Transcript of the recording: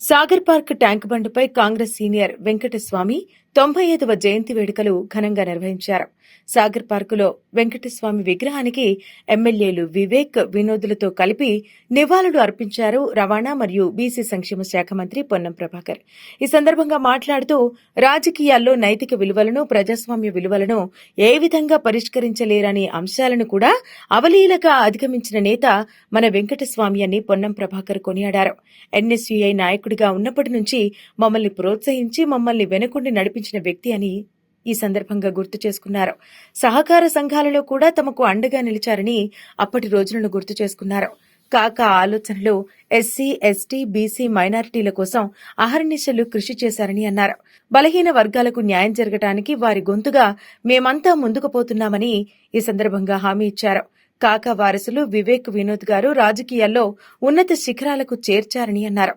Sagar park tank బండ్పై Congress senior Venkataswamy 95వ జయంతి వేడుకలు ఘనంగా నిర్వహించారు. సాగర్ పార్కులో వెంకటస్వామి విగ్రహానికి ఎమ్మెల్యేలు వివేక్, వినోద్లతో కలిపి నివాళులు అర్పించారు రవాణా మరియు బీసీ సంక్షేమ శాఖ మంత్రి పొన్నం ప్రభాకర్. ఈ సందర్భంగా మాట్లాడుతూ రాజకీయాల్లో నైతిక విలువలను, ప్రజాస్వామ్య విలువలను ఏ విధంగా పరిష్కరించలేరనే అంశాలను కూడా అవలీలగా అధిగమించిన నేత మన వెంకటస్వామి అని పొన్నం ప్రభాకర్ కొనియాడారు. ఎన్ఎస్యుఐ నాయకుడిగా ఉన్నప్పటి నుంచి మమ్మల్ని ప్రోత్సహించి మమ్మల్ని వెనుకుండి నడిపించిన వ్యక్తి అని ఈ సందర్భంగా గుర్తు చేసుకున్నారు. సహకార సంఘాలలో కూడా తమకు అండగా నిలిచారని అప్పటి రోజులను గుర్తు చేసుకున్నారు. కాకా ఆలోచనలు ఎస్సీ, ఎస్టీ, బీసీ, మైనారిటీల కోసం అహర్నిశలు కృషి చేశారని అన్నారు. బలహీన వర్గాలకు న్యాయం జరగటానికి వారి గొంతుగా మేమంతా ముందుకు పోతున్నామని ఈ సందర్భంగా హామీ ఇచ్చారు. కాకా వారసులు వివేక్, వినోద్ గారు రాజకీయాల్లో ఉన్నత శిఖరాలకు చేర్చారని అన్నారు.